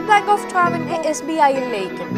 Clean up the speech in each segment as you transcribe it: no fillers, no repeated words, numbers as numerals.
State bank of Travancore SBIയിൽ ലയിക്കും.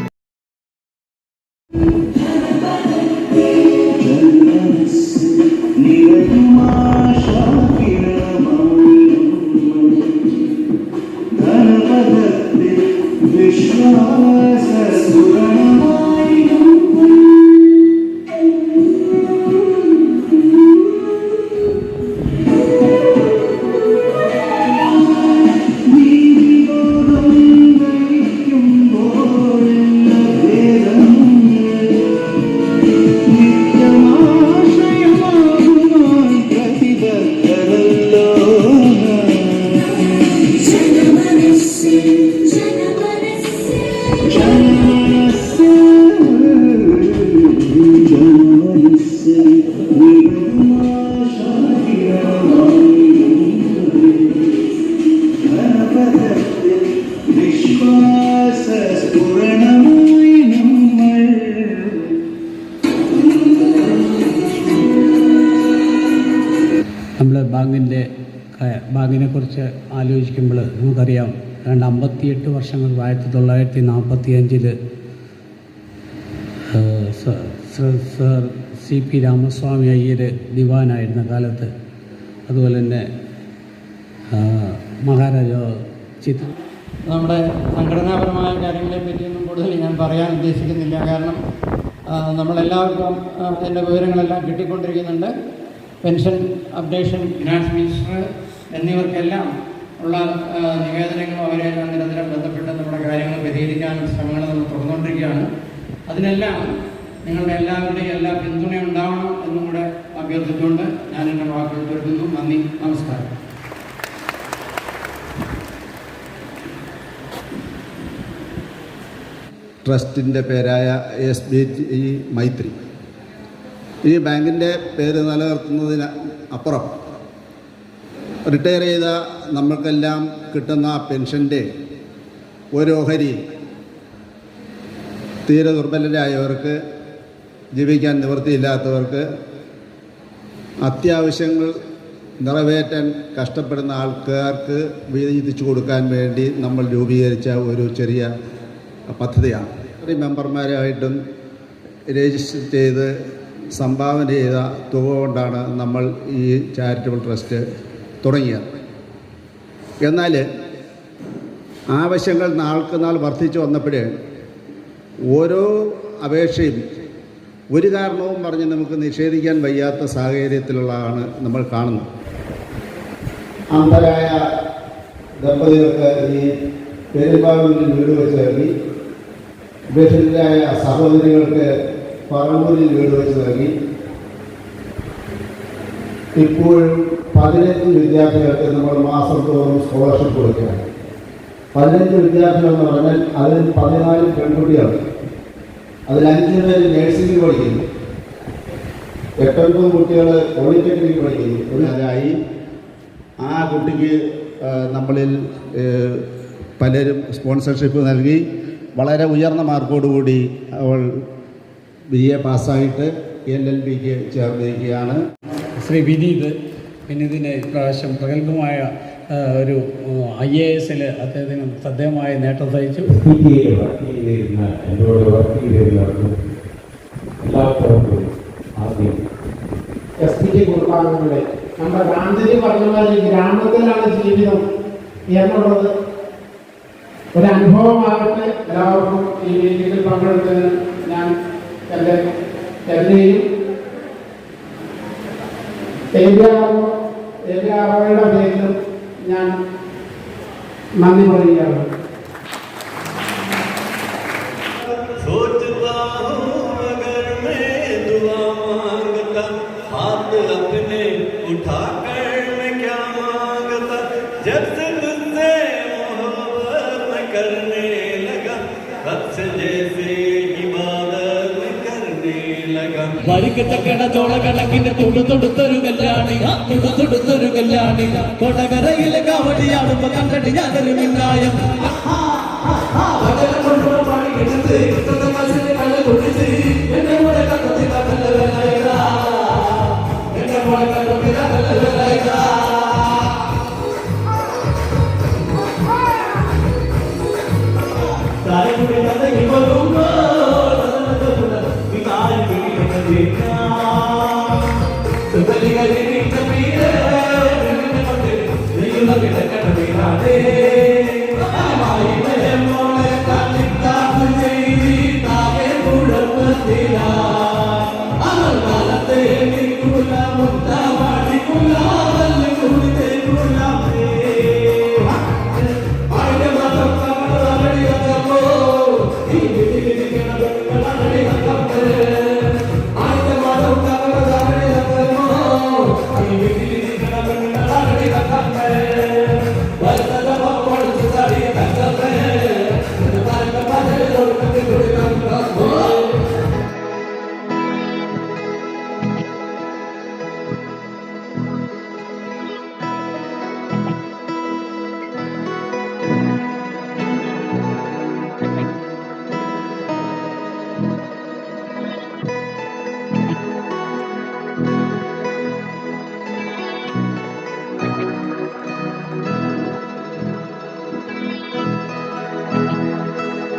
നമ്മൾ ബാങ്കിനെ കുറിച്ച് ആലോചിക്കുമ്പോൾ നമുക്കറിയാം 58 വർഷങ്ങൾ 1945 സർ CP രാമസ്വാമി അയ്യർ ദിവാനായിരുന്ന കാലത്ത്, അതുപോലെ തന്നെ മഹാരാജാവ് നമ്മുടെ സംഘടനാപരമായ കാര്യങ്ങളെ പറ്റിയൊന്നും കൂടുതൽ ഞാൻ പറയാൻ ഉദ്ദേശിക്കുന്നില്ല. കാരണം നമ്മളെല്ലാവർക്കും അതിൻ്റെ വിവരങ്ങളെല്ലാം കിട്ടിക്കൊണ്ടിരിക്കുന്നുണ്ട്. പെൻഷൻ അപ്ഡേഷൻ, ഫിനാൻസ് മിനിസ്റ്റർ എന്നിവർക്കെല്ലാം ഉള്ള നിവേദനങ്ങളും അവരെല്ലാം നിരന്തരം ബന്ധപ്പെട്ട് നമ്മുടെ കാര്യങ്ങൾ പരിഹരിക്കാൻ ശ്രമങ്ങൾ നമ്മൾ തുടർന്നുകൊണ്ടിരിക്കുകയാണ്. അതിനെല്ലാം നിങ്ങളുടെ എല്ലാവരുടെയും എല്ലാ പിന്തുണ ഉണ്ടാവണം എന്നും കൂടെ അഭ്യർത്ഥിച്ചുകൊണ്ട് ഞാൻ എൻ്റെ വാക്കുകൾ തീർക്കുന്നു. നന്ദി, നമസ്കാരം. ട്രസ്റ്റിൻ്റെ പേരായ SBI മൈത്രി. ഈ ബാങ്കിൻ്റെ പേര് നിലനിർത്തുന്നതിന് അപ്പുറം റിട്ടയർ ചെയ്ത നമ്മൾക്കെല്ലാം കിട്ടുന്ന പെൻഷൻ്റെ ഒരു ഓഹരി തീരെ ദുർബലരായവർക്ക്, ജീവിക്കാൻ നിവൃത്തിയില്ലാത്തവർക്ക്, അത്യാവശ്യങ്ങൾ നിറവേറ്റാൻ കഷ്ടപ്പെടുന്ന ആൾക്കാർക്ക് വീതിച്ചു കൊടുക്കാൻ വേണ്ടി നമ്മൾ രൂപീകരിച്ച ഒരു ചെറിയ പദ്ധതിയാണ്. മെമ്പർമാരായിട്ടും രജിസ്റ്റർ ചെയ്ത് സംഭാവന ചെയ്ത തുക കൊണ്ടാണ് നമ്മൾ ഈ ചാരിറ്റബിൾ ട്രസ്റ്റ് തുടങ്ങിയത്. എന്നാൽ ആവശ്യങ്ങൾ നാൾക്ക് നാൾ വർദ്ധിച്ചു വന്നപ്പോൾ ഓരോ അപേക്ഷയും ഒരു കാരണവും പറഞ്ഞ് നമുക്ക് നിഷേധിക്കാൻ വയ്യാത്ത സാഹചര്യത്തിലുള്ളതാണ് നമ്മൾ കാണുന്നത്. അന്ധരായ ദമ്പതികൾക്ക് ഈ പെരുമ്പാവൂരിൽ വീട് വെച്ച് നൽകി, ബധിരരായ സഹോദരികൾക്ക് പറമ്പൂരിൽ വീട് വെച്ച് നൽകി. ഇപ്പോഴും 15 വിദ്യാർത്ഥികൾക്ക് നമ്മൾ മാസം തോറും സ്കോളർഷിപ്പ് കൊടുക്കുകയാണ്. 15 വിദ്യാർത്ഥികൾ എന്ന് പറഞ്ഞാൽ അതിൽ 14 പെൺകുട്ടികൾ, അതിൽ 5 പേര് നഴ്സിംഗ് പഠിക്കുന്നു, 8-9 കുട്ടികൾ പോളിടെക്നിക് പഠിക്കുന്നു. അതിനായി ആ കുട്ടിക്ക് നമ്മളിൽ പലരും സ്പോൺസർഷിപ്പ് നൽകി വളരെ ഉയർന്ന മാർക്കോടുകൂടി അവൾ BA പാസ്സായിട്ട് LLBക്ക് ചേർന്നിരിക്കുകയാണ്. ശ്രീ വിനീതിന് ഇപ്രാവശ്യം പ്രഗത്ഭമായ ഒരു IAS അദ്ദേഹത്തിന് ശ്രദ്ധേയമായ നേട്ടം സഹിച്ചു. നമ്മുടെ ഗാന്ധിജി പറഞ്ഞ മാതിരി ഗ്രാമത്തിലാണ് ജീവിതം എന്നുള്ളത് ഒരു അനുഭവമാകട്ടെ എല്ലാവർക്കും ഈ മീറ്റിംഗിൽ പങ്കെടുത്തതിന് ഞാൻ എന്നെയും ഏരിയയുടെ പേരിലും ഞാൻ നന്ദി പറയുകയാണ്. വരിക്കത്തക്കട ചോളകണക്കിന് തൊടുത്തൊടുത്തൊരു കല്യാണി കൊടകരയിലെ കാവടിയാടുമ്പോ കണ്ടടി ഞാനൊരു മിന്നായം കിടക്കണമില്ലാതെ മോളെ തള്ളിത്താ ചെയ്താകെ കുഴപ്പത്തിലാ